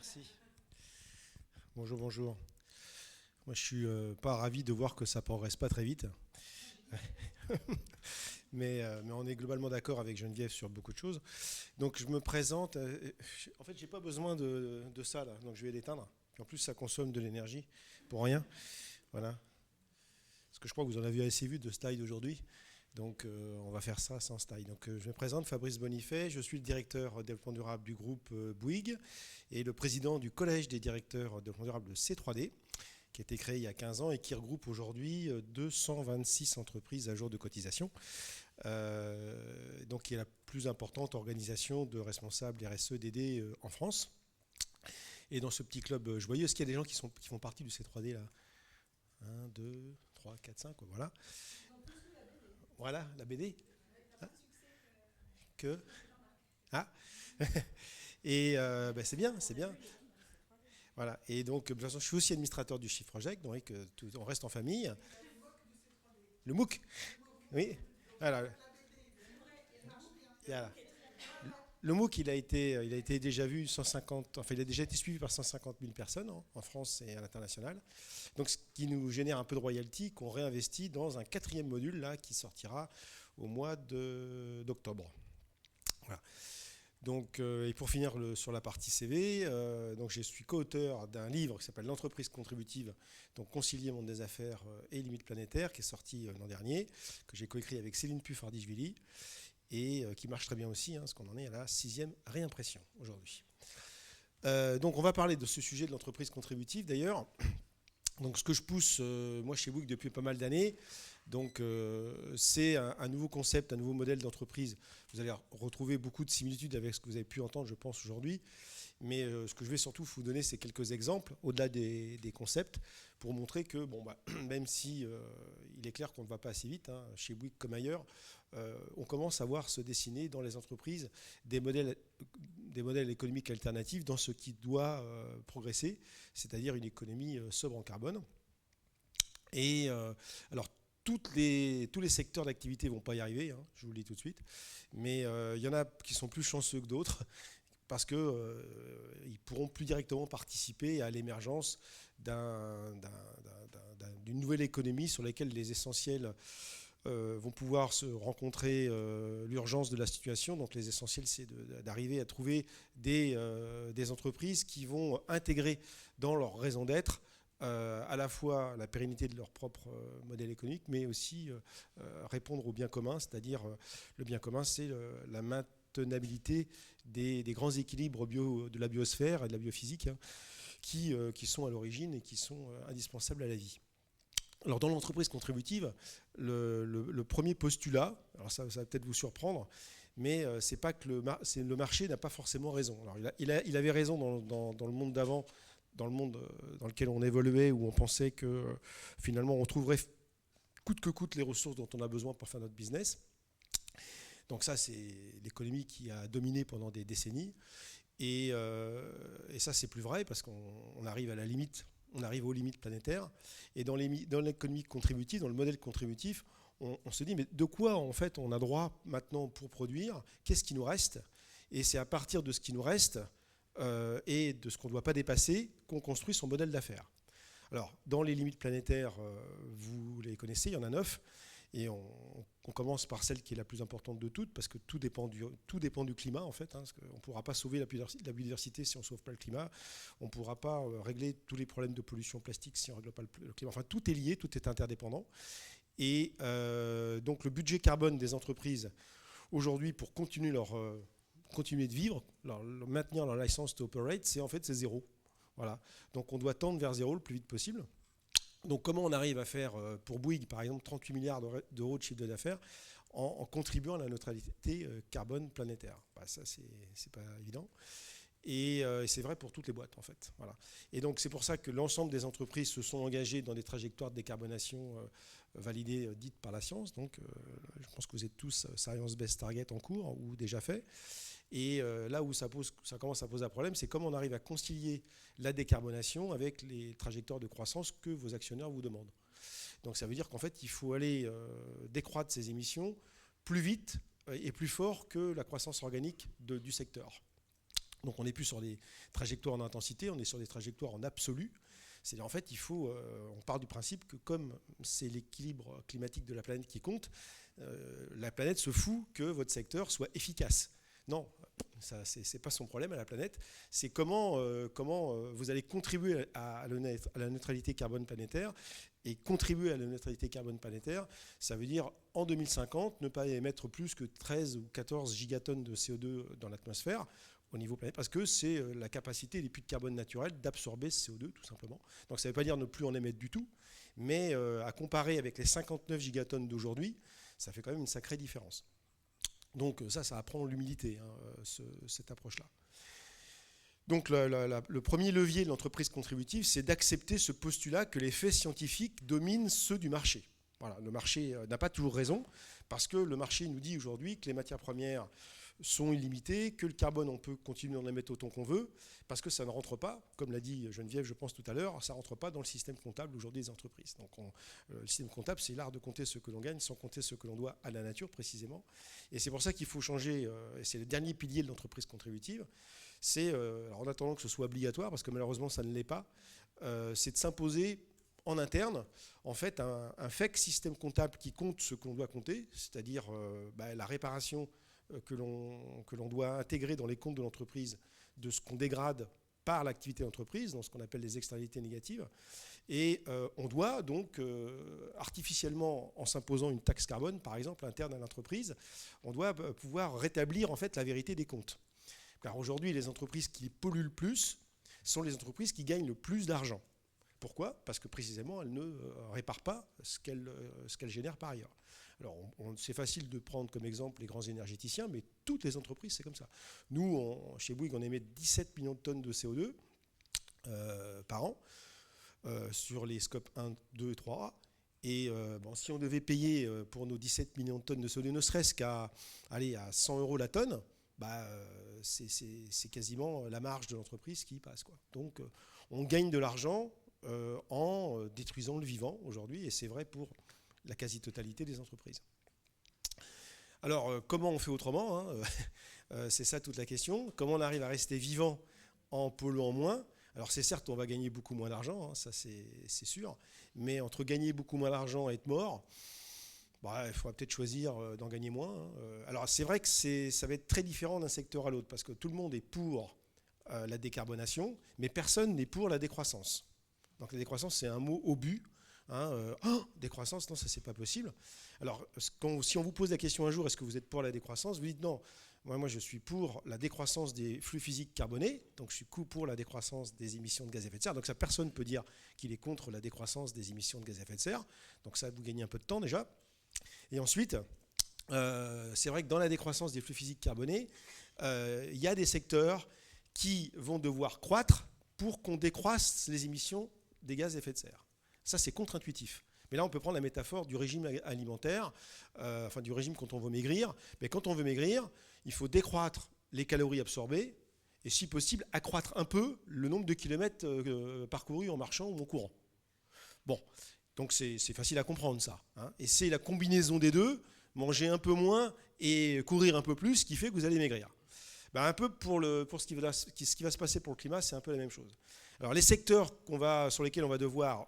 Merci. Bonjour, bonjour. Moi, je suis pas ravi de voir que ça progresse pas très vite. Mais on est globalement d'accord avec Geneviève sur beaucoup de choses. Donc, je me présente. En fait, j'ai pas besoin de ça, là. Donc, je vais l'éteindre. Puis en plus, ça consomme de l'énergie pour rien. Voilà. Parce que je crois que vous en avez assez vu de style d'aujourd'hui. Donc, on va faire ça sans style. Donc, je me présente, Fabrice Bonifay. Je suis le directeur développement durable du groupe Bouygues et le président du collège des directeurs développement durable de C3D, qui a été créé il y a 15 ans et qui regroupe aujourd'hui 226 entreprises à jour de cotisation. Donc, qui est la plus importante organisation de responsables RSE DD en France. Et dans ce petit club joyeux, est-ce qu'il y a des gens qui font partie du C3D là? 1, 2, 3, 4, 5, voilà. Voilà, la BD. Ah, que Ah Et ben, c'est bien, c'est bien. Voilà. Et donc, de toute façon, je suis aussi administrateur du Chiffre Project, donc on reste en famille. Le MOOC, oui. Voilà. Voilà. Le MOOC, il a été déjà vu 150, enfin, il a déjà été suivi par 150 000 personnes en France et à l'international. Donc, ce qui nous génère un peu de royalty qu'on réinvestit dans un quatrième module là qui sortira au mois d'octobre. Voilà. Donc, et pour finir sur la partie CV, donc je suis co-auteur d'un livre qui s'appelle L'entreprise contributive, donc concilier monde des affaires et limites planétaires, qui est sorti l'an dernier, que j'ai coécrit avec Céline Puffardichvili et qui marche très bien aussi, parce qu'on en est à la 6e réimpression aujourd'hui. Donc on va parler de ce sujet de l'entreprise contributive d'ailleurs. Donc ce que je pousse moi chez Bouygues depuis pas mal d'années, donc c'est un nouveau concept, un nouveau modèle d'entreprise. Vous allez retrouver beaucoup de similitudes avec ce que vous avez pu entendre, je pense, aujourd'hui. Mais ce que je vais surtout vous donner, c'est quelques exemples, au-delà des concepts, pour montrer que, bon, bah, même si il est clair qu'on ne va pas assez vite, chez Bouygues comme ailleurs, on commence à voir se dessiner dans les entreprises des modèles économiques alternatifs dans ce qui doit progresser, c'est-à-dire une économie sobre en carbone. Et alors, tous les secteurs d'activité ne vont pas y arriver, je vous le dis tout de suite, mais il y en a qui sont plus chanceux que d'autres parce qu'ils pourront plus directement participer à l'émergence d'une nouvelle économie sur laquelle les essentiels vont pouvoir se rencontrer l'urgence de la situation. Donc les essentiels, c'est d'arriver à trouver des entreprises qui vont intégrer dans leur raison d'être à la fois la pérennité de leur propre modèle économique, mais aussi répondre au bien commun, c'est-à-dire le bien commun, c'est la maintenabilité des grands équilibres de la biosphère et de la biophysique qui sont à l'origine et qui sont indispensables à la vie. Alors dans l'entreprise contributive, le premier postulat, alors ça va peut-être vous surprendre, mais c'est pas que le marché n'a pas forcément raison. Alors il avait raison dans le monde d'avant, dans le monde dans lequel on évoluait, où on pensait que finalement on trouverait coûte que coûte les ressources dont on a besoin pour faire notre business. Donc ça, c'est l'économie qui a dominé pendant des décennies. Et ça, c'est plus vrai parce qu'on arrive à la limite, on arrive aux limites planétaires. Et dans l'économie contributive, dans le modèle contributif, on se dit, mais de quoi en fait on a droit maintenant pour produire? Qu'est-ce qui nous reste? Et c'est à partir de ce qui nous reste et de ce qu'on ne doit pas dépasser qu'on construit son modèle d'affaires. Alors, dans les limites planétaires, vous les connaissez, il y en a 9. Et on commence par celle qui est la plus importante de toutes, parce que tout dépend du climat, en fait. Parce qu'on ne pourra pas sauver la biodiversité si on ne sauve pas le climat. On ne pourra pas régler tous les problèmes de pollution plastique si on ne règle pas le climat. Enfin, tout est lié, tout est interdépendant. Et donc, le budget carbone des entreprises, aujourd'hui, pour continuer de vivre, maintenir leur license to operate, c'est zéro. Voilà. Donc, on doit tendre vers zéro le plus vite possible. Donc comment on arrive à faire pour Bouygues, par exemple, 38 milliards d'euros de chiffre d'affaires en contribuant à la neutralité carbone planétaire? Ça, c'est pas évident. Et c'est vrai pour toutes les boîtes, en fait. Voilà. Et donc c'est pour ça que l'ensemble des entreprises se sont engagées dans des trajectoires de décarbonation validées, dites par la science. Donc je pense que vous êtes tous Science-Based Target en cours ou déjà fait. Et là où ça commence à poser un problème, c'est comment on arrive à concilier la décarbonation avec les trajectoires de croissance que vos actionnaires vous demandent. Donc ça veut dire qu'en fait, il faut aller décroître ces émissions plus vite et plus fort que la croissance organique du secteur. Donc on n'est plus sur des trajectoires en intensité, on est sur des trajectoires en absolu. C'est-à-dire en fait, on part du principe que comme c'est l'équilibre climatique de la planète qui compte, la planète se fout que votre secteur soit efficace. Non, ça c'est pas son problème à la planète. C'est comment vous allez contribuer à la neutralité carbone planétaire. Et contribuer à la neutralité carbone planétaire, ça veut dire en 2050 ne pas émettre plus que 13 ou 14 gigatonnes de CO2 dans l'atmosphère au niveau planète, parce que c'est la capacité des puits de carbone naturels d'absorber ce CO2 tout simplement. Donc ça ne veut pas dire ne plus en émettre du tout, mais à comparer avec les 59 gigatonnes d'aujourd'hui, ça fait quand même une sacrée différence. Donc ça apprend l'humilité, cette approche-là. Donc le premier levier de l'entreprise contributive, c'est d'accepter ce postulat que les faits scientifiques dominent ceux du marché. Voilà, le marché n'a pas toujours raison, parce que le marché nous dit aujourd'hui que les matières premières sont illimitées, que le carbone, on peut continuer d'en émettre autant qu'on veut, parce que ça ne rentre pas, comme l'a dit Geneviève, je pense tout à l'heure, ça ne rentre pas dans le système comptable aujourd'hui des entreprises. Donc le système comptable, c'est l'art de compter ce que l'on gagne sans compter ce que l'on doit à la nature précisément. Et c'est pour ça qu'il faut changer, et c'est le dernier pilier de l'entreprise contributive, c'est, en attendant que ce soit obligatoire, parce que malheureusement ça ne l'est pas, c'est de s'imposer en interne, en fait, un fake système comptable qui compte ce que l'on doit compter, c'est-à-dire la réparation que l'on doit intégrer dans les comptes de l'entreprise de ce qu'on dégrade par l'activité d'entreprise, dans ce qu'on appelle les externalités négatives. Et on doit donc artificiellement, en s'imposant une taxe carbone, par exemple, interne à l'entreprise, on doit pouvoir rétablir en fait la vérité des comptes. Car aujourd'hui, les entreprises qui polluent le plus sont les entreprises qui gagnent le plus d'argent. Pourquoi ? Parce que précisément, elles ne réparent pas ce qu'elles génèrent par ailleurs. Alors, c'est facile de prendre comme exemple les grands énergéticiens, mais toutes les entreprises, c'est comme ça. Nous, chez Bouygues, on émet 17 millions de tonnes de CO2 par an sur les scopes 1, 2 et 3A. Et si on devait payer pour nos 17 millions de tonnes de CO2, ne serait-ce qu'à 100 € la tonne, c'est quasiment la marge de l'entreprise qui y passe, quoi. Donc, on gagne de l'argent en détruisant le vivant aujourd'hui, et c'est vrai pour la quasi-totalité des entreprises. Alors, comment on fait autrement, c'est ça toute la question. Comment on arrive à rester vivant en polluant moins ? Alors, c'est certes, on va gagner beaucoup moins d'argent, ça c'est sûr, mais entre gagner beaucoup moins d'argent et être mort, il faudra peut-être choisir d'en gagner moins. Alors, c'est vrai que ça va être très différent d'un secteur à l'autre, parce que tout le monde est pour la décarbonation, mais personne n'est pour la décroissance. Donc la décroissance, c'est un mot obus. Décroissance, non, ça c'est pas possible. Alors, si on vous pose la question un jour, est-ce que vous êtes pour la décroissance ? Vous dites non. Moi, je suis pour la décroissance des flux physiques carbonés, donc je suis pour la décroissance des émissions de gaz à effet de serre. Donc ça, personne ne peut dire qu'il est contre la décroissance des émissions de gaz à effet de serre. Donc ça, vous gagnez un peu de temps déjà. Et ensuite, c'est vrai que dans la décroissance des flux physiques carbonés, il y a des secteurs qui vont devoir croître pour qu'on décroisse les émissions des gaz à effet de serre. Ça, c'est contre-intuitif. Mais là, on peut prendre la métaphore du régime alimentaire, du régime quand on veut maigrir. Mais quand on veut maigrir, il faut décroître les calories absorbées et, si possible, accroître un peu le nombre de kilomètres parcourus en marchant ou en courant. Bon, donc c'est facile à comprendre, ça. Et c'est la combinaison des deux, manger un peu moins et courir un peu plus, qui fait que vous allez maigrir. Un peu pour ce qui va se passer pour le climat, c'est un peu la même chose. Alors, les secteurs sur lesquels on va devoir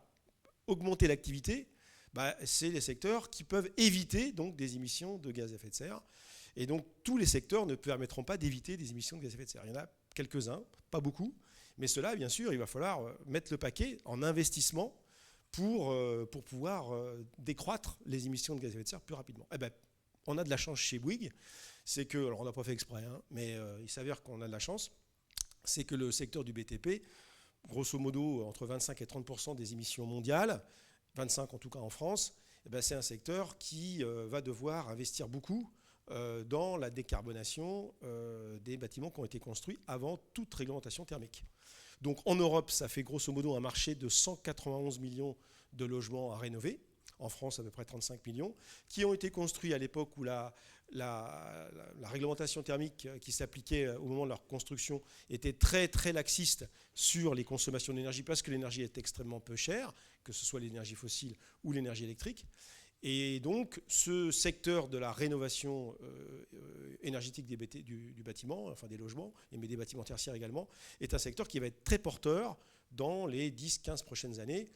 augmenter l'activité, c'est les secteurs qui peuvent éviter donc des émissions de gaz à effet de serre. Et donc, tous les secteurs ne permettront pas d'éviter des émissions de gaz à effet de serre. Il y en a quelques-uns, pas beaucoup, mais ceux-là, bien sûr, il va falloir mettre le paquet en investissement pour pouvoir décroître les émissions de gaz à effet de serre plus rapidement. On a de la chance chez Bouygues, c'est que, alors on n'a pas fait exprès, mais il s'avère qu'on a de la chance, c'est que le secteur du BTP, grosso modo entre 25 et 30% des émissions mondiales, 25 en tout cas en France, c'est un secteur qui va devoir investir beaucoup dans la décarbonation des bâtiments qui ont été construits avant toute réglementation thermique. Donc en Europe, ça fait grosso modo un marché de 191 millions de logements à rénover. En France, à peu près 35 millions, qui ont été construits à l'époque où la réglementation thermique qui s'appliquait au moment de leur construction était très, très laxiste sur les consommations d'énergie, parce que l'énergie est extrêmement peu chère, que ce soit l'énergie fossile ou l'énergie électrique. Et donc, ce secteur de la rénovation énergétique du bâtiment, enfin des logements, mais des bâtiments tertiaires également, est un secteur qui va être très porteur dans les 10-15 prochaines années,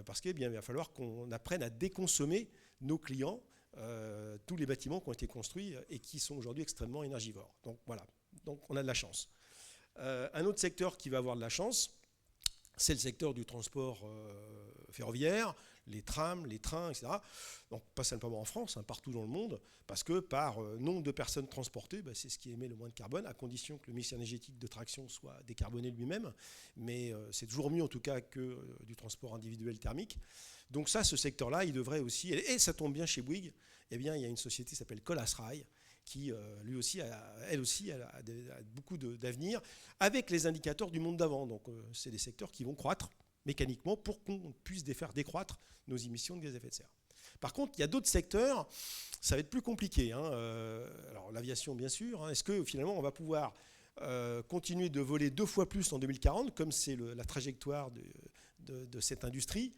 parce qu'il va falloir qu'on apprenne à déconsommer nos clients, tous les bâtiments qui ont été construits et qui sont aujourd'hui extrêmement énergivores. Donc voilà, donc on a de la chance. Un autre secteur qui va avoir de la chance, c'est le secteur du transport ferroviaire, les trams, les trains, etc. Donc pas simplement en France, partout dans le monde, parce que par nombre de personnes transportées, c'est ce qui émet le moins de carbone, à condition que le mix énergétique de traction soit décarboné lui-même. Mais c'est toujours mieux en tout cas que du transport individuel thermique. Donc ça, ce secteur-là, il devrait aussi, et ça tombe bien chez Bouygues, eh bien, il y a une société qui s'appelle Colas-Rail, qui lui aussi, elle aussi, a beaucoup d'avenir, avec les indicateurs du monde d'avant. Donc c'est des secteurs qui vont croître mécaniquement pour qu'on puisse faire décroître nos émissions de gaz à effet de serre. Par contre, il y a d'autres secteurs, ça va être plus compliqué. Alors l'aviation, bien sûr. Est-ce que finalement, on va pouvoir continuer de voler 2 fois plus en 2040, comme c'est la trajectoire de cette industrie,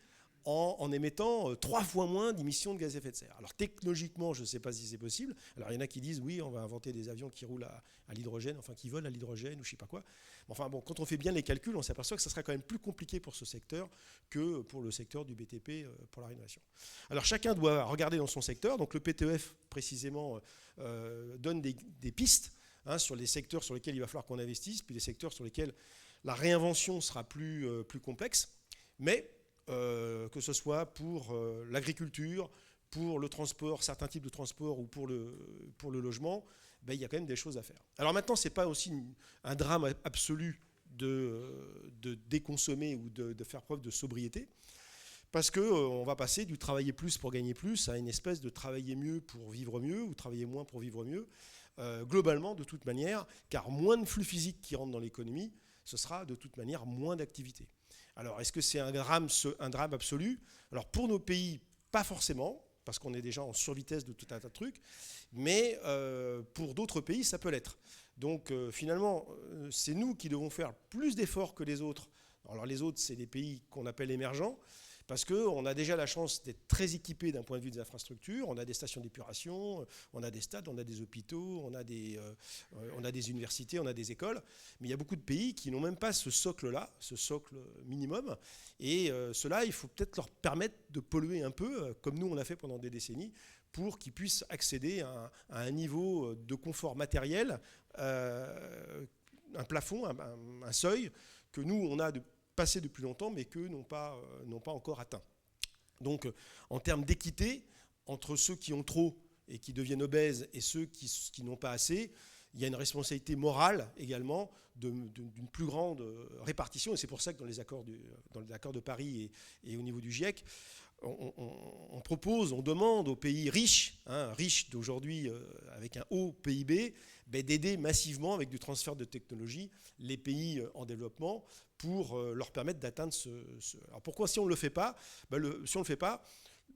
en émettant 3 fois moins d'émissions de gaz à effet de serre. Alors technologiquement, je ne sais pas si c'est possible. Alors il y en a qui disent oui, on va inventer des avions qui roulent à l'hydrogène, enfin qui volent à l'hydrogène ou je ne sais pas quoi. Enfin bon, quand on fait bien les calculs, on s'aperçoit que ça sera quand même plus compliqué pour ce secteur que pour le secteur du BTP pour la rénovation. Alors chacun doit regarder dans son secteur. Donc le PTEF précisément donne des pistes sur les secteurs sur lesquels il va falloir qu'on investisse, puis les secteurs sur lesquels la réinvention sera plus complexe. Mais que ce soit pour l'agriculture, pour le transport, certains types de transport ou pour le logement, il y a quand même des choses à faire. Alors maintenant, ce n'est pas aussi un drame absolu de déconsommer ou de faire preuve de sobriété, parce qu'on va passer du travailler plus pour gagner plus à une espèce de travailler mieux pour vivre mieux ou travailler moins pour vivre mieux, globalement de toute manière, car moins de flux physiques qui rentrent dans l'économie, ce sera de toute manière moins d'activité. Alors, est-ce que c'est un drame absolu? Alors, pour nos pays, pas forcément, parce qu'on est déjà en survitesse de tout un tas de trucs, mais pour d'autres pays, ça peut l'être. Donc, finalement, c'est nous qui devons faire plus d'efforts que les autres. Alors, les autres, c'est les pays qu'on appelle émergents, parce qu'on a déjà la chance d'être très équipés d'un point de vue des infrastructures. On a des stations d'épuration, on a des stades, on a des hôpitaux, on a des universités, on a des écoles. Mais il y a beaucoup de pays qui n'ont même pas ce socle-là, ce socle minimum. Et cela, il faut peut-être leur permettre de polluer un peu, comme nous on a fait pendant des décennies, pour qu'ils puissent accéder à un niveau de confort matériel, un plafond, un seuil que nous, on a passé depuis longtemps, mais qu'eux n'ont pas encore atteint. Donc, en termes d'équité, entre ceux qui ont trop et qui deviennent obèses et ceux qui n'ont pas assez, il y a une responsabilité morale également d'une plus grande répartition. Et c'est pour ça que dans les accords de Paris et au niveau du GIEC, on propose, on demande aux pays riches, riches d'aujourd'hui avec un haut PIB, d'aider massivement avec du transfert de technologie les pays en développement pour leur permettre d'atteindre Alors pourquoi si on ne le fait pas Si on ne le fait pas,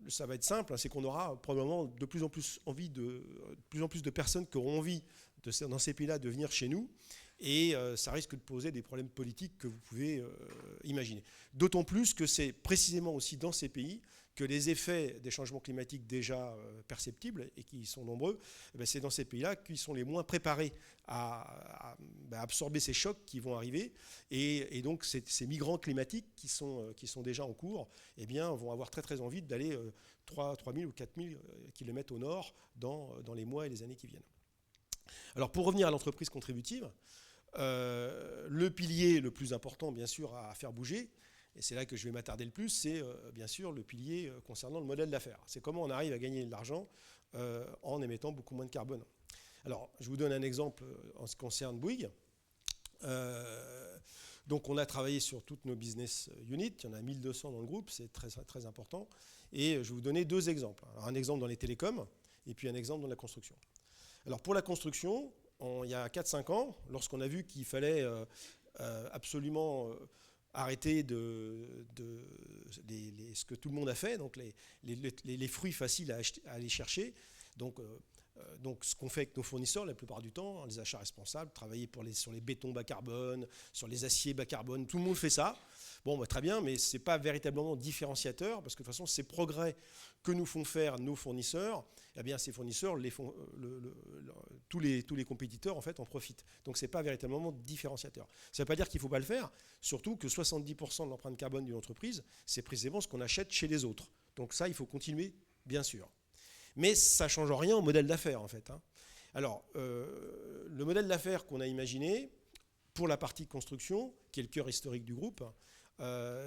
ça va être simple, c'est qu'on aura probablement de plus en plus de personnes qui auront envie dans ces pays-là de venir chez nous. Et ça risque de poser des problèmes politiques que vous pouvez imaginer. D'autant plus que c'est précisément aussi dans ces pays que les effets des changements climatiques déjà perceptibles, et qui sont nombreux, c'est dans ces pays-là qu'ils sont les moins préparés à absorber ces chocs qui vont arriver. Et donc ces migrants climatiques qui sont déjà en cours vont avoir très très envie d'aller 3 000 ou 4 000 km au nord dans les mois et les années qui viennent. Alors pour revenir à l'entreprise contributive, le pilier le plus important, bien sûr, à faire bouger, et c'est là que je vais m'attarder le plus, c'est bien sûr le pilier concernant le modèle d'affaires. C'est comment on arrive à gagner de l'argent en émettant beaucoup moins de carbone. Alors, je vous donne un exemple en ce qui concerne Bouygues. Donc, on a travaillé sur toutes nos business units. Il y en a 1200 dans le groupe, c'est très, très important. Et je vais vous donner 2 exemples. Alors, un exemple dans les télécoms et puis un exemple dans la construction. Alors, pour la construction, il y a 4-5 ans, lorsqu'on a vu qu'il fallait absolument arrêter ce que tout le monde a fait, donc les fruits faciles à aller chercher, donc Donc ce qu'on fait avec nos fournisseurs la plupart du temps, les achats responsables, travailler sur les bétons bas carbone, sur les aciers bas carbone, tout le monde fait ça. Bon, bah, très bien, mais ce n'est pas véritablement différenciateur, parce que de toute façon, ces progrès que nous font faire nos fournisseurs, eh bien, ces fournisseurs, tous les compétiteurs en fait, en profitent. Donc ce n'est pas véritablement différenciateur. Ça ne veut pas dire qu'il ne faut pas le faire, surtout que 70% de l'empreinte carbone d'une entreprise, c'est précisément ce qu'on achète chez les autres. Donc ça, il faut continuer, bien sûr. Mais ça ne change rien au modèle d'affaires, en fait. Alors, le modèle d'affaires qu'on a imaginé, pour la partie construction, qui est le cœur historique du groupe,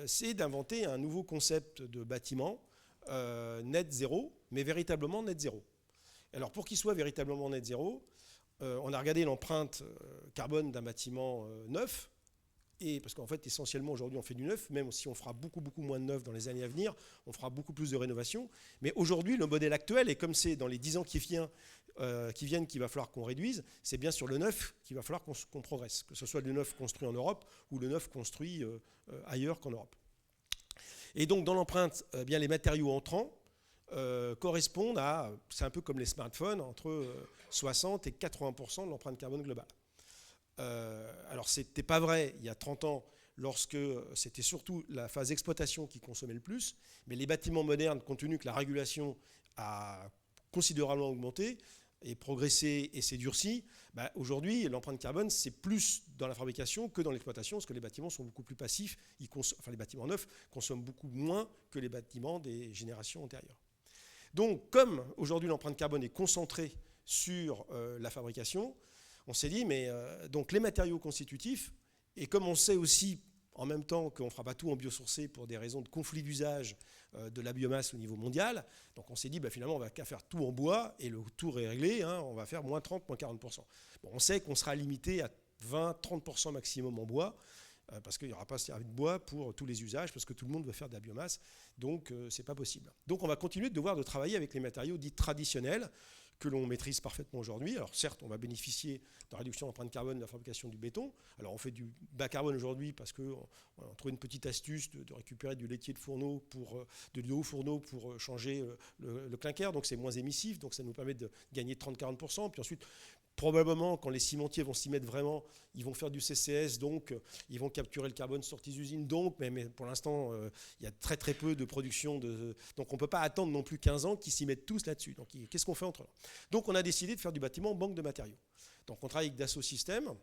c'est d'inventer un nouveau concept de bâtiment net zéro, mais véritablement net zéro. Alors, pour qu'il soit véritablement net zéro, on a regardé l'empreinte carbone d'un bâtiment neuf, et parce qu'en fait, essentiellement, aujourd'hui, on fait du neuf, même si on fera beaucoup moins de neuf dans les années à venir, on fera beaucoup plus de rénovation. Mais aujourd'hui, le modèle actuel, et comme c'est dans les 10 ans qui viennent qu'il va falloir qu'on réduise, c'est bien sur le neuf qu'il va falloir qu'on progresse, que ce soit le neuf construit en Europe ou le neuf construit ailleurs qu'en Europe. Et donc, dans l'empreinte, bien les matériaux entrants correspondent à, c'est un peu comme les smartphones, entre 60 et 80% de l'empreinte carbone globale. Alors, ce n'était pas vrai il y a 30 ans, lorsque c'était surtout la phase d'exploitation qui consommait le plus, mais les bâtiments modernes, compte tenu que la régulation a considérablement augmenté et progressé et s'est durci, bah, aujourd'hui, l'empreinte carbone, c'est plus dans la fabrication que dans l'exploitation, parce que les bâtiments sont beaucoup plus passifs, les bâtiments neufs consomment beaucoup moins que les bâtiments des générations antérieures. Donc, comme aujourd'hui l'empreinte carbone est concentrée sur la fabrication, on s'est dit, mais donc les matériaux constitutifs, et comme on sait aussi en même temps qu'on ne fera pas tout en biosourcé pour des raisons de conflit d'usage de la biomasse au niveau mondial, donc on s'est dit, bah, finalement, on va qu'à faire tout en bois, et le tour est réglé, on va faire moins 30, moins 40%. Bon, on sait qu'on sera limité à 20-30% maximum en bois, parce qu'il n'y aura pas assez de bois pour tous les usages, parce que tout le monde veut faire de la biomasse, donc ce n'est pas possible. Donc on va continuer de travailler avec les matériaux dits traditionnels, que l'on maîtrise parfaitement aujourd'hui. Alors certes, on va bénéficier de la réduction d'empreinte carbone de la fabrication du béton. Alors on fait du bas carbone aujourd'hui parce qu'on a trouvé une petite astuce de récupérer du laitier de fourneau de haut fourneau pour changer le clinker, donc c'est moins émissif, donc ça nous permet de gagner 30-40%. Puis ensuite, probablement, quand les cimentiers vont s'y mettre vraiment, ils vont faire du CCS, donc ils vont capturer le carbone sorti d'usine. Donc, mais pour l'instant, il y a très peu de production. Donc, on ne peut pas attendre non plus 15 ans qu'ils s'y mettent tous là-dessus. Donc, qu'est-ce qu'on fait entre là? Donc, on a décidé de faire du bâtiment en banque de matériaux. Donc, on travaille avec Dassault Systèmes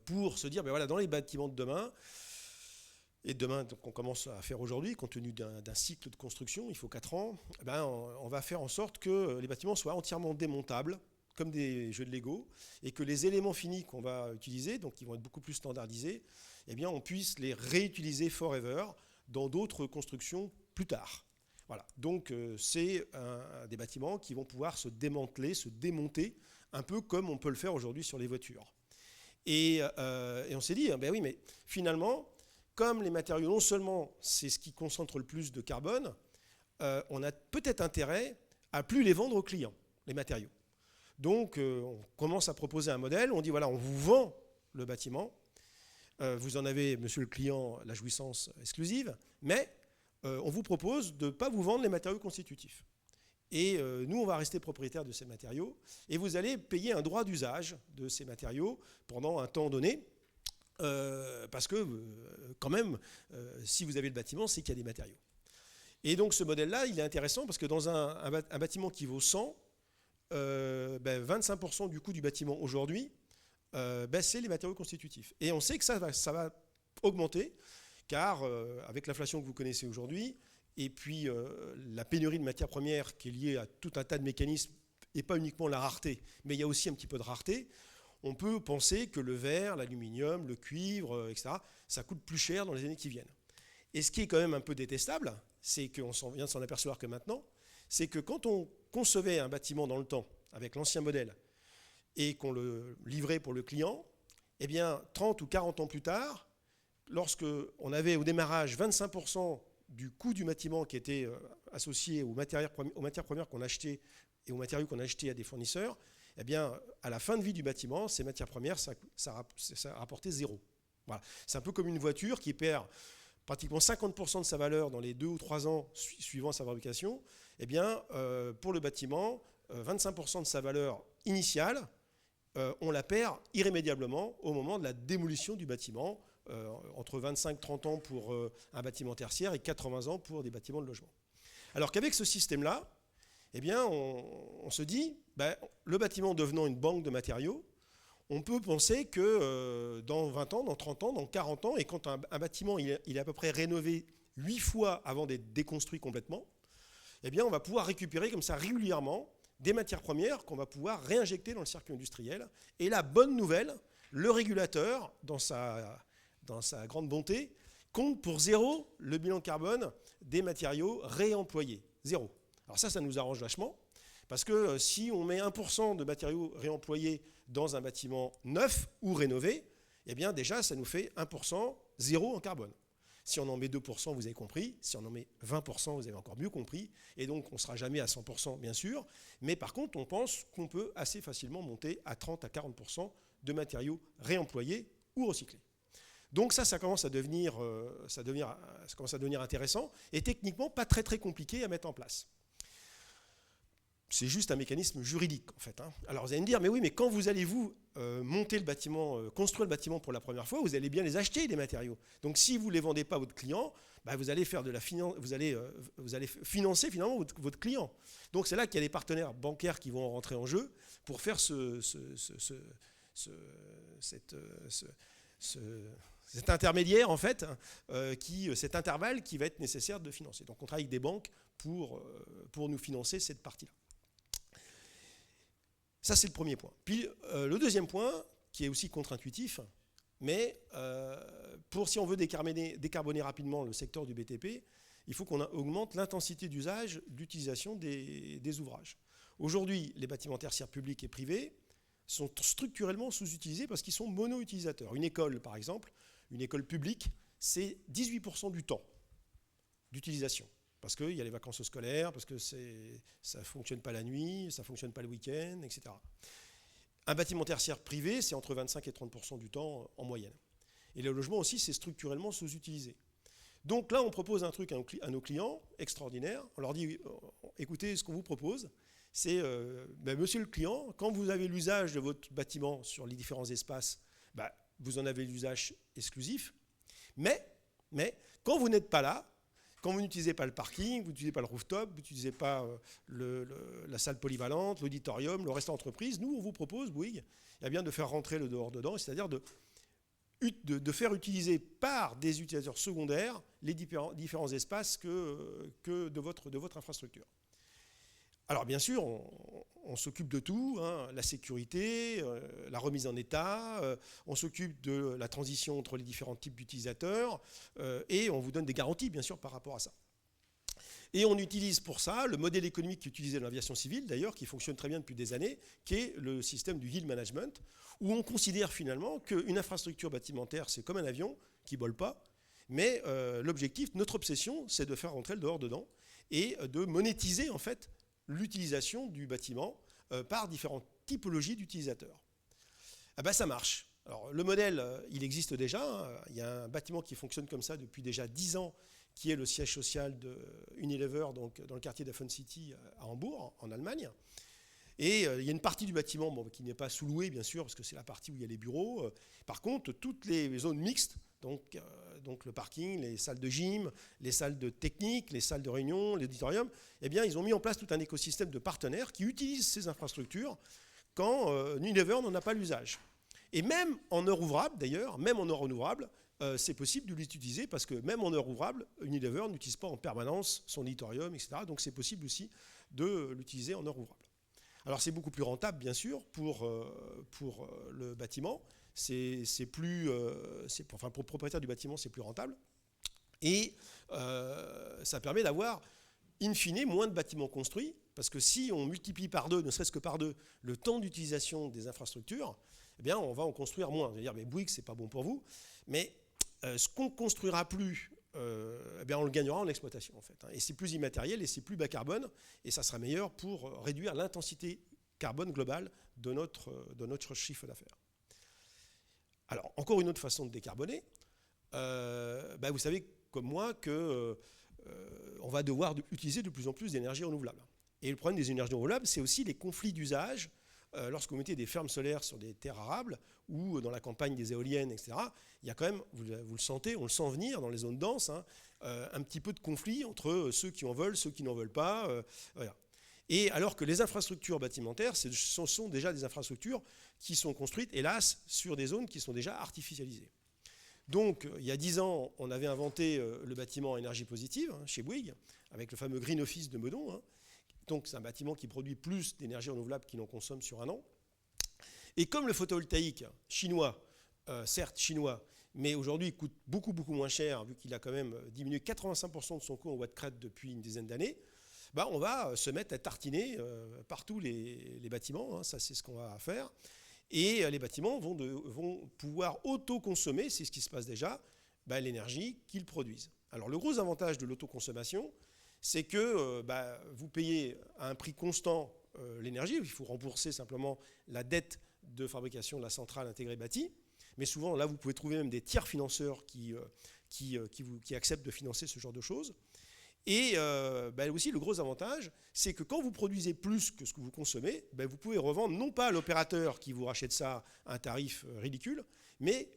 pour se dire, ben voilà, dans les bâtiments de demain, et demain, donc on commence à faire aujourd'hui, compte tenu d'un cycle de construction, il faut 4 ans, ben on va faire en sorte que les bâtiments soient entièrement démontables, comme des jeux de Lego, et que les éléments finis qu'on va utiliser, donc qui vont être beaucoup plus standardisés, eh bien, on puisse les réutiliser forever dans d'autres constructions plus tard. Voilà. Donc, c'est des bâtiments qui vont pouvoir se démanteler, se démonter, un peu comme on peut le faire aujourd'hui sur les voitures. Et on s'est dit, ben oui, mais finalement, comme les matériaux, non seulement c'est ce qui concentre le plus de carbone, on a peut-être intérêt à plus les vendre aux clients, les matériaux. Donc, on commence à proposer un modèle. On dit, voilà, on vous vend le bâtiment. Vous en avez, monsieur le client, la jouissance exclusive. Mais on vous propose de ne pas vous vendre les matériaux constitutifs. Et nous, on va rester propriétaires de ces matériaux. Et vous allez payer un droit d'usage de ces matériaux pendant un temps donné. Parce que, quand même, si vous avez le bâtiment, c'est qu'il y a des matériaux. Et donc, ce modèle-là, il est intéressant parce que dans un bâtiment qui vaut 100, 25% du coût du bâtiment aujourd'hui, c'est les matériaux constitutifs. Et on sait que ça va augmenter, car avec l'inflation que vous connaissez aujourd'hui, et puis la pénurie de matières premières qui est liée à tout un tas de mécanismes, et pas uniquement la rareté, mais il y a aussi un petit peu de rareté, on peut penser que le verre, l'aluminium, le cuivre, etc., ça coûte plus cher dans les années qui viennent. Et ce qui est quand même un peu détestable, c'est qu'on vient de s'en apercevoir que maintenant, c'est que quand on concevait un bâtiment dans le temps, avec l'ancien modèle, et qu'on le livrait pour le client, eh bien, 30 ou 40 ans plus tard, lorsqu'on avait au démarrage 25% du coût du bâtiment qui était associé aux matières premières qu'on achetait et aux matériaux qu'on achetait à des fournisseurs, eh bien, à la fin de vie du bâtiment, ces matières premières, ça rapportait zéro. Voilà. C'est un peu comme une voiture qui perd pratiquement 50% de sa valeur dans les 2 ou 3 ans suivant sa fabrication. Eh bien, pour le bâtiment, 25% de sa valeur initiale, on la perd irrémédiablement au moment de la démolition du bâtiment, entre 25-30 ans pour un bâtiment tertiaire et 80 ans pour des bâtiments de logement. Alors qu'avec ce système-là, eh bien, on se dit, le bâtiment devenant une banque de matériaux, on peut penser que dans 20 ans, dans 30 ans, dans 40 ans, et quand un bâtiment il est à peu près rénové 8 fois avant d'être déconstruit complètement, eh bien, on va pouvoir récupérer comme ça régulièrement des matières premières qu'on va pouvoir réinjecter dans le circuit industriel. Et la bonne nouvelle, le régulateur, dans sa grande bonté, compte pour zéro le bilan carbone des matériaux réemployés. Zéro. Alors ça nous arrange vachement, parce que si on met 1% de matériaux réemployés dans un bâtiment neuf ou rénové, eh bien déjà, ça nous fait 1%, zéro en carbone. Si on en met 2%, vous avez compris. Si on en met 20%, vous avez encore mieux compris. Et donc, on ne sera jamais à 100%, bien sûr. Mais par contre, on pense qu'on peut assez facilement monter à 30 à 40% de matériaux réemployés ou recyclés. Donc ça commence à devenir intéressant et techniquement pas très très compliqué à mettre en place. C'est juste un mécanisme juridique en fait. Alors vous allez me dire, mais oui, mais quand vous allez monter le bâtiment, construire le bâtiment pour la première fois, vous allez bien les acheter les matériaux. Donc si vous ne les vendez pas à votre client, vous allez faire vous allez financer finalement votre client. Donc c'est là qu'il y a des partenaires bancaires qui vont rentrer en jeu pour faire cet intermédiaire en fait, cet intervalle qui va être nécessaire de financer. Donc on travaille avec des banques pour nous financer cette partie-là. Ça, c'est le premier point. Puis le deuxième point, qui est aussi contre-intuitif, mais si on veut décarboner rapidement le secteur du BTP, il faut qu'on augmente l'intensité d'usage, d'utilisation des ouvrages. Aujourd'hui, les bâtiments tertiaires publics et privés sont structurellement sous-utilisés parce qu'ils sont mono-utilisateurs. Une école, par exemple, une école publique, c'est 18% du temps d'utilisation. Parce qu'il y a les vacances scolaires, parce que ça ne fonctionne pas la nuit, ça ne fonctionne pas le week-end, etc. Un bâtiment tertiaire privé, c'est entre 25 et 30% du temps en moyenne. Et le logement aussi, c'est structurellement sous-utilisé. Donc là, on propose un truc à nos clients, extraordinaire. On leur dit, écoutez, ce qu'on vous propose, c'est, monsieur le client, quand vous avez l'usage de votre bâtiment sur les différents espaces, vous en avez l'usage exclusif. Mais, quand vous n'êtes pas là, quand vous n'utilisez pas le parking, vous n'utilisez pas le rooftop, vous n'utilisez pas la salle polyvalente, l'auditorium, le restaurant entreprise, nous, on vous propose, bien de faire rentrer le dehors-dedans, c'est-à-dire de faire utiliser par des utilisateurs secondaires les différents espaces que de votre infrastructure. Alors bien sûr, on s'occupe de tout, la sécurité, la remise en état, on s'occupe de la transition entre les différents types d'utilisateurs et on vous donne des garanties bien sûr par rapport à ça. Et on utilise pour ça le modèle économique qui est utilisé dans l'aviation civile d'ailleurs, qui fonctionne très bien depuis des années, qui est le système du yield management, où on considère finalement qu'une infrastructure bâtimentaire c'est comme un avion qui ne vole pas, mais l'objectif, notre obsession, c'est de faire rentrer le dehors-dedans et de monétiser en fait l'utilisation du bâtiment par différentes typologies d'utilisateurs. Ça marche. Alors, le modèle, il existe déjà. Il y a un bâtiment qui fonctionne comme ça depuis déjà 10 ans, qui est le siège social de Unilever, donc dans le quartier d'Hafen City à Hambourg, en Allemagne. Et il y a une partie du bâtiment qui n'est pas sous-louée, bien sûr, parce que c'est la partie où il y a les bureaux. Par contre, toutes les zones mixtes, donc le parking, les salles de gym, les salles de technique, les salles de réunion, l'auditorium, ils ont mis en place tout un écosystème de partenaires qui utilisent ces infrastructures quand Unilever n'en a pas l'usage. Et même en heure ouvrable, d'ailleurs, c'est possible de l'utiliser parce que même en heure ouvrable, Unilever n'utilise pas en permanence son auditorium, etc. Donc c'est possible aussi de l'utiliser en heure ouvrable. Alors c'est beaucoup plus rentable, bien sûr, pour le bâtiment. Pour le propriétaire du bâtiment, c'est plus rentable. Et ça permet d'avoir, in fine, moins de bâtiments construits, parce que si on multiplie par deux, ne serait-ce que par deux, le temps d'utilisation des infrastructures, on va en construire moins. Vous allez dire, mais Bouygues, c'est pas bon pour vous. Mais ce qu'on ne construira plus, on le gagnera en exploitation, en fait. Et c'est plus immatériel et c'est plus bas carbone, et ça sera meilleur pour réduire l'intensité carbone globale de notre chiffre d'affaires. Alors, encore une autre façon de décarboner, vous savez comme moi qu'on va devoir utiliser de plus en plus d'énergie renouvelable. Et le problème des énergies renouvelables, c'est aussi les conflits d'usage. Lorsque vous mettez des fermes solaires sur des terres arables ou dans la campagne des éoliennes, etc., il y a quand même, vous le sentez, on le sent venir dans les zones denses, hein, un petit peu de conflit entre ceux qui en veulent, ceux qui n'en veulent pas. Voilà. Et alors que les infrastructures bâtimentaires, ce sont déjà des infrastructures qui sont construites, hélas, sur des zones qui sont déjà artificialisées. Donc, il y a 10 ans, on avait inventé le bâtiment à énergie positive, hein, chez Bouygues, avec le fameux Green Office de Meudon. Hein. Donc, c'est un bâtiment qui produit plus d'énergie renouvelable qu'il en consomme sur un an. Et comme le photovoltaïque chinois, certes chinois, mais aujourd'hui coûte beaucoup, beaucoup moins cher, vu qu'il a quand même diminué 85% de son coût en watt crête depuis une dizaine d'années, bah, on va se mettre à tartiner partout les bâtiments. Hein, ça, c'est ce qu'on va faire. Et les bâtiments vont pouvoir autoconsommer, c'est ce qui se passe déjà, bah, l'énergie qu'ils produisent. Alors, le gros avantage de l'autoconsommation, c'est que vous payez à un prix constant l'énergie. Il faut rembourser simplement la dette de fabrication de la centrale intégrée bâtie. Mais souvent, là, vous pouvez trouver même des tiers financeurs qui acceptent de financer ce genre de choses. Et aussi, le gros avantage, c'est que quand vous produisez plus que ce que vous consommez, vous pouvez revendre non pas à l'opérateur qui vous rachète ça à un tarif ridicule, mais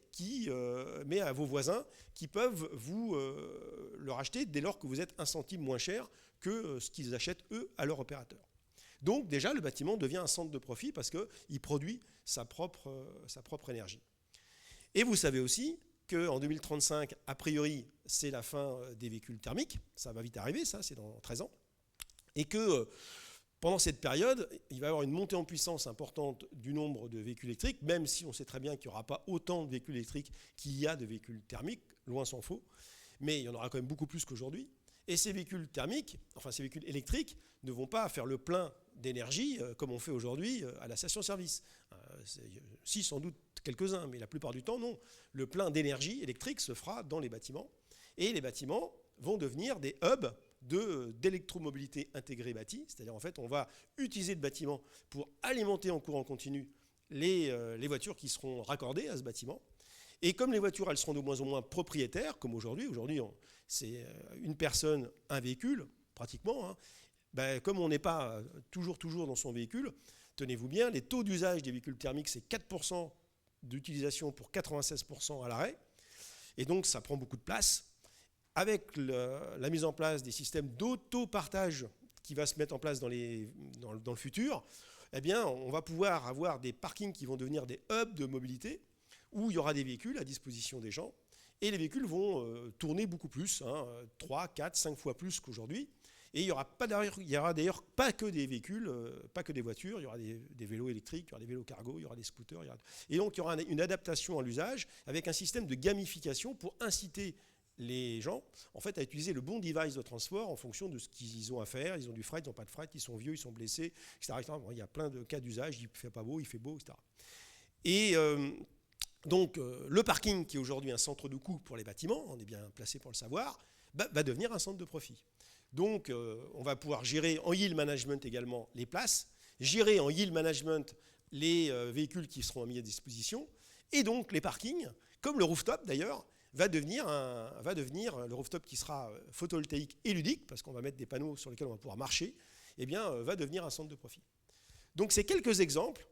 à vos voisins qui peuvent vous le racheter dès lors que vous êtes 1 centime moins cher que ce qu'ils achètent, eux, à leur opérateur. Donc déjà, le bâtiment devient un centre de profit parce qu'il produit sa propre énergie. Et vous savez aussi qu'en 2035, a priori, c'est la fin des véhicules thermiques. Ça va vite arriver, ça, c'est dans 13 ans. Et que pendant cette période, il va y avoir une montée en puissance importante du nombre de véhicules électriques, même si on sait très bien qu'il n'y aura pas autant de véhicules électriques qu'il y a de véhicules thermiques, loin s'en faut. Mais il y en aura quand même beaucoup plus qu'aujourd'hui. Et ces véhicules thermiques, enfin ces véhicules électriques, ne vont pas faire le plein d'énergie comme on fait aujourd'hui à la station-service. Si, sans doute quelques-uns, mais la plupart du temps, non. Le plein d'énergie électrique se fera dans les bâtiments. Et les bâtiments vont devenir des hubs d'électromobilité intégrée bâtie. C'est-à-dire, en fait, on va utiliser le bâtiment pour alimenter en courant continu les voitures qui seront raccordées à ce bâtiment. Et comme les voitures, elles seront de moins en moins propriétaires, comme aujourd'hui, c'est une personne, un véhicule, pratiquement, hein, comme on n'est pas toujours dans son véhicule, tenez-vous bien, les taux d'usage des véhicules thermiques, c'est 4% d'utilisation pour 96% à l'arrêt. Et donc, ça prend beaucoup de place. Avec la mise en place des systèmes d'auto-partage qui va se mettre en place dans le futur, eh bien, on va pouvoir avoir des parkings qui vont devenir des hubs de mobilité où il y aura des véhicules à disposition des gens. Et les véhicules vont tourner beaucoup plus, 3, 4, 5 fois plus qu'aujourd'hui. Et il y aura d'ailleurs pas que des véhicules, pas que des voitures, il y aura des vélos électriques, il y aura des vélos cargo, il y aura des scooters. Et donc il y aura une adaptation à l'usage avec un système de gamification pour inciter les gens en fait, à utiliser le bon device de transport en fonction de ce qu'ils ont à faire. Ils ont du fret, ils n'ont pas de fret, ils sont vieux, ils sont blessés, etc. Bon, il y a plein de cas d'usage, il ne fait pas beau, il fait beau, etc. Et donc le parking, qui est aujourd'hui un centre de coût pour les bâtiments, on est bien placé pour le savoir, va devenir un centre de profit. Donc, on va pouvoir gérer en yield management également les places, gérer en yield management les véhicules qui seront mis à disposition, et donc les parkings, comme le rooftop d'ailleurs, va devenir le rooftop qui sera photovoltaïque et ludique, parce qu'on va mettre des panneaux sur lesquels on va pouvoir marcher, eh bien, va devenir un centre de profit. Donc, ces quelques exemples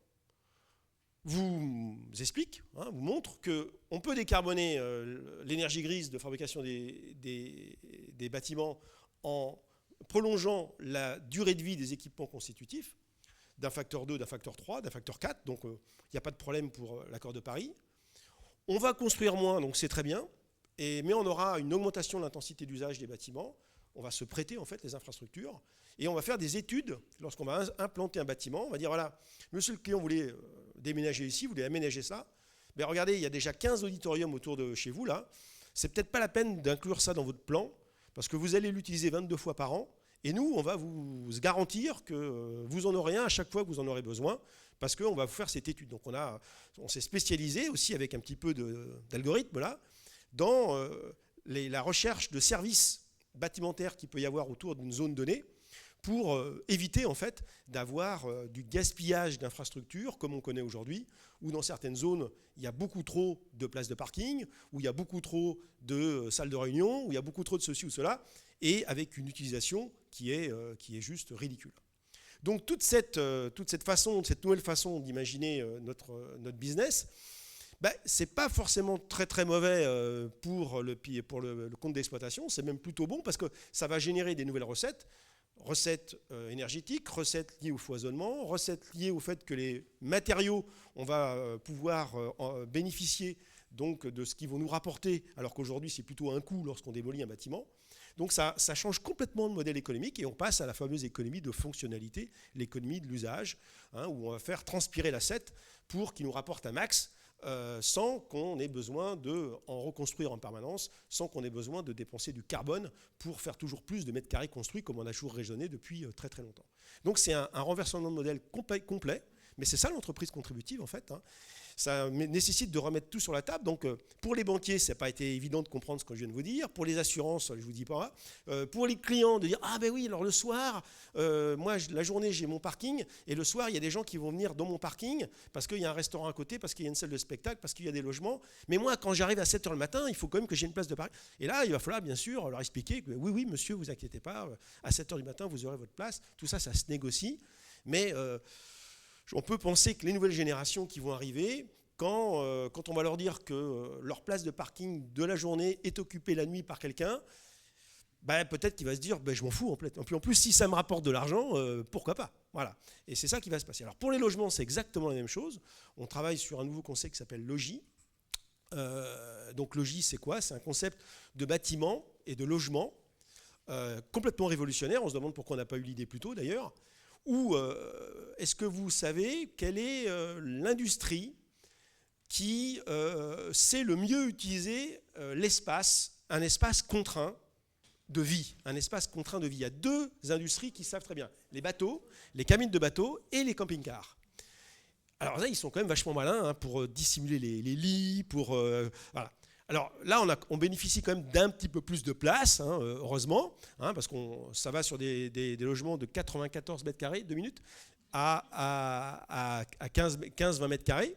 vous expliquent, vous montrent qu'on peut décarboner l'énergie grise de fabrication des bâtiments en prolongeant la durée de vie des équipements constitutifs d'un facteur 2, d'un facteur 3, d'un facteur 4. Donc, il n'y a pas de problème pour l'accord de Paris. On va construire moins, donc c'est très bien, mais on aura une augmentation de l'intensité d'usage des bâtiments. On va se prêter, en fait, les infrastructures. Et on va faire des études lorsqu'on va implanter un bâtiment. On va dire, voilà, monsieur le client, vous voulez déménager ici, vous voulez aménager ça. Mais regardez, il y a déjà 15 auditoriums autour de chez vous, là. C'est peut-être pas la peine d'inclure ça dans votre plan, parce que vous allez l'utiliser 22 fois par an, et nous, on va vous garantir que vous en aurez un à chaque fois que vous en aurez besoin, parce qu'on va vous faire cette étude. Donc on s'est spécialisé aussi avec un petit peu d'algorithme là, dans la recherche de services bâtimentaires qu'il peut y avoir autour d'une zone donnée, pour éviter en fait d'avoir du gaspillage d'infrastructures comme on connaît aujourd'hui, où dans certaines zones, il y a beaucoup trop de places de parking, où il y a beaucoup trop de salles de réunion, où il y a beaucoup trop de ceci ou cela, et avec une utilisation qui est juste ridicule. Donc toute cette façon, cette nouvelle façon d'imaginer notre business, ben, ce n'est pas forcément très très mauvais pour le compte d'exploitation, c'est même plutôt bon parce que ça va générer des nouvelles recettes, recettes énergétiques, recettes liées au foisonnement, recettes liées au fait que les matériaux, on va pouvoir bénéficier donc de ce qu'ils vont nous rapporter, alors qu'aujourd'hui c'est plutôt un coût lorsqu'on démolit un bâtiment. Donc ça change complètement le modèle économique et on passe à la fameuse économie de fonctionnalité, l'économie de l'usage, hein, où on va faire transpirer l'asset pour qu'il nous rapporte un max sans qu'on ait besoin d'en reconstruire en permanence, sans qu'on ait besoin de dépenser du carbone pour faire toujours plus de mètres carrés construits comme on a toujours raisonné depuis très très longtemps. Donc c'est un renversement de modèle complet, mais c'est ça l'entreprise contributive en fait, hein. Ça nécessite de remettre tout sur la table. Donc, pour les banquiers, ça n'a pas été évident de comprendre ce que je viens de vous dire. Pour les assurances, je ne vous dis pas. Pour les clients, de dire « Ah ben oui, alors le soir, moi, la journée, j'ai mon parking. Et le soir, il y a des gens qui vont venir dans mon parking parce qu'il y a un restaurant à côté, parce qu'il y a une salle de spectacle, parce qu'il y a des logements. Mais moi, quand j'arrive à 7h le matin, il faut quand même que j'ai une place de parking. » Et là, il va falloir, bien sûr, leur expliquer que « Oui, monsieur, vous inquiétez pas. À 7h du matin, vous aurez votre place. » Tout ça, ça se négocie. Mais on peut penser que les nouvelles générations qui vont arriver, quand on va leur dire que leur place de parking de la journée est occupée la nuit par quelqu'un, ben, peut-être qu'il va se dire je m'en fous en fait. En plus, si ça me rapporte de l'argent, pourquoi pas. Voilà. Et c'est ça qui va se passer. Alors pour les logements, c'est exactement la même chose. On travaille sur un nouveau concept qui s'appelle Logis. Donc Logis, c'est quoi? C'est un concept de bâtiment et de logement complètement révolutionnaire. On se demande pourquoi on n'a pas eu l'idée plus tôt d'ailleurs. Ou est-ce que vous savez quelle est l'industrie qui sait le mieux utiliser l'espace, un espace contraint de vie, un espace contraint de vie. Il y a deux industries qui savent très bien, les bateaux, les cabines de bateaux et les camping-cars. Alors là, ils sont quand même vachement malins hein, pour dissimuler les lits, voilà. Alors là, on bénéficie quand même d'un petit peu plus de place, hein, heureusement, hein, parce que ça va sur des logements de 94 mètres carrés, 2 minutes, à 15-20 mètres carrés.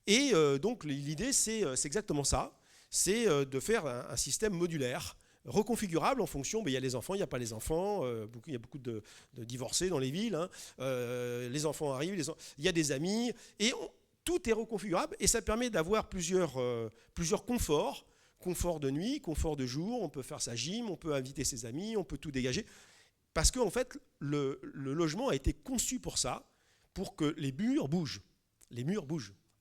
Et donc l'idée, c'est exactement ça, c'est de faire un système modulaire, reconfigurable en fonction, il y a les enfants, il n'y a pas les enfants, il y a beaucoup de divorcés dans les villes, hein, les enfants arrivent, il y a des amis, et tout est reconfigurable et ça permet d'avoir plusieurs conforts, confort de nuit, confort de jour, on peut faire sa gym, on peut inviter ses amis, on peut tout dégager, parce qu'en fait, le logement a été conçu pour ça, pour que les murs bougent,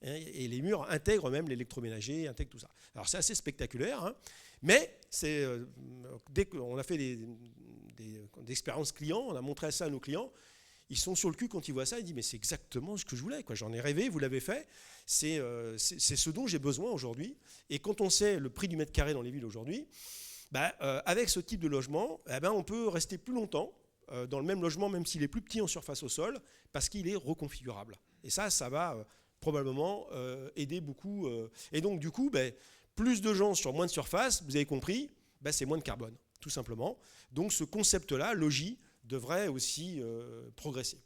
et les murs intègrent même l'électroménager, intègrent tout ça. Alors c'est assez spectaculaire, hein, mais dès qu'on a fait des expériences clients, on a montré ça à nos clients, ils sont sur le cul quand ils voient ça, ils disent mais c'est exactement ce que je voulais, quoi. J'en ai rêvé, vous l'avez fait, c'est ce dont j'ai besoin aujourd'hui. Et quand on sait le prix du mètre carré dans les villes aujourd'hui, avec ce type de logement, on peut rester plus longtemps dans le même logement, même s'il est plus petit en surface au sol, parce qu'il est reconfigurable. Et ça va probablement aider beaucoup. Et donc du coup, plus de gens sur moins de surface, vous avez compris, c'est moins de carbone, tout simplement. Donc ce concept-là, Logis, devrait aussi progresser.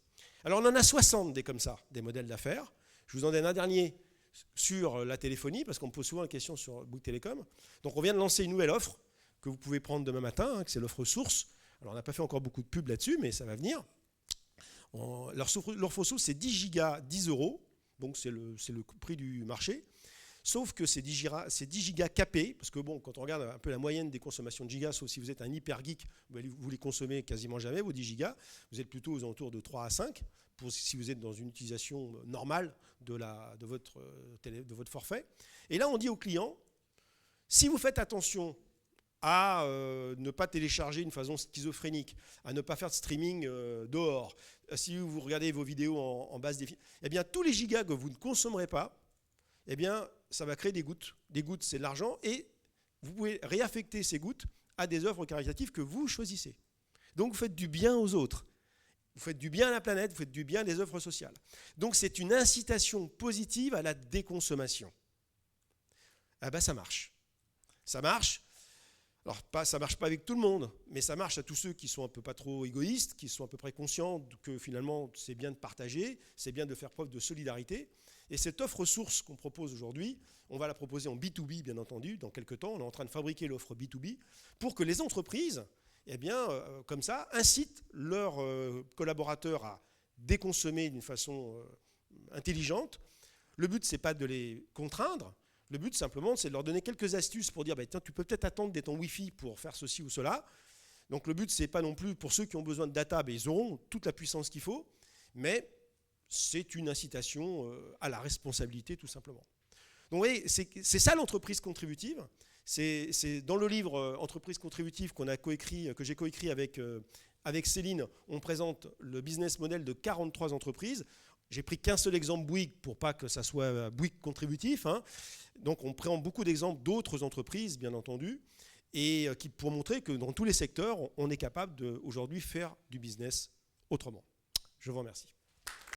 Alors on en a 60 des comme ça, des modèles d'affaires. Je vous en donne un dernier sur la téléphonie, parce qu'on me pose souvent la question sur Bouygues Télécom. Donc on vient de lancer une nouvelle offre que vous pouvez prendre demain matin, hein, que c'est l'offre source. Alors on n'a pas fait encore beaucoup de pub là-dessus, mais ça va venir. L'offre source, c'est 10 gigas, 10 €, donc c'est le prix du marché. Sauf que c'est 10 gigas capés, parce que bon, quand on regarde un peu la moyenne des consommations de gigas, sauf si vous êtes un hyper geek, vous les consommez quasiment jamais, vos 10 gigas, vous êtes plutôt aux alentours de 3 à 5, si vous êtes dans une utilisation normale de votre forfait. Et là, on dit aux clients, si vous faites attention à ne pas télécharger d'une façon schizophrénique, à ne pas faire de streaming dehors, si vous regardez vos vidéos en basse définition, eh bien tous les gigas que vous ne consommerez pas, eh bien, ça va créer des gouttes. Des gouttes, c'est de l'argent, et vous pouvez réaffecter ces gouttes à des œuvres caritatives que vous choisissez. Donc, vous faites du bien aux autres. Vous faites du bien à la planète, vous faites du bien à des œuvres sociales. Donc, c'est une incitation positive à la déconsommation. Ça marche. Ça marche. Alors, ça ne marche pas avec tout le monde, mais ça marche à tous ceux qui sont un peu pas trop égoïstes, qui sont à peu près conscients que finalement, c'est bien de partager, c'est bien de faire preuve de solidarité. Et cette offre source qu'on propose aujourd'hui, on va la proposer en B2B, bien entendu, dans quelques temps. On est en train de fabriquer l'offre B2B pour que les entreprises, comme ça, incitent leurs collaborateurs à déconsommer d'une façon intelligente. Le but, ce n'est pas de les contraindre. Le but, simplement, c'est de leur donner quelques astuces pour dire bah, tiens, tu peux peut-être attendre d'être en Wi-Fi pour faire ceci ou cela. Donc le but, ce n'est pas non plus pour ceux qui ont besoin de data, bah, ils auront toute la puissance qu'il faut, mais c'est une incitation à la responsabilité, tout simplement. Donc vous voyez, c'est ça l'entreprise contributive. C'est dans le livre Entreprise contributive que j'ai coécrit avec Céline, on présente le business model de 43 entreprises. J'ai pris qu'un seul exemple Bouygues pour pas que ça soit Bouygues contributif. Hein. Donc on prend beaucoup d'exemples d'autres entreprises, bien entendu, et pour montrer que dans tous les secteurs, on est capable d'aujourd'hui faire du business autrement. Je vous remercie.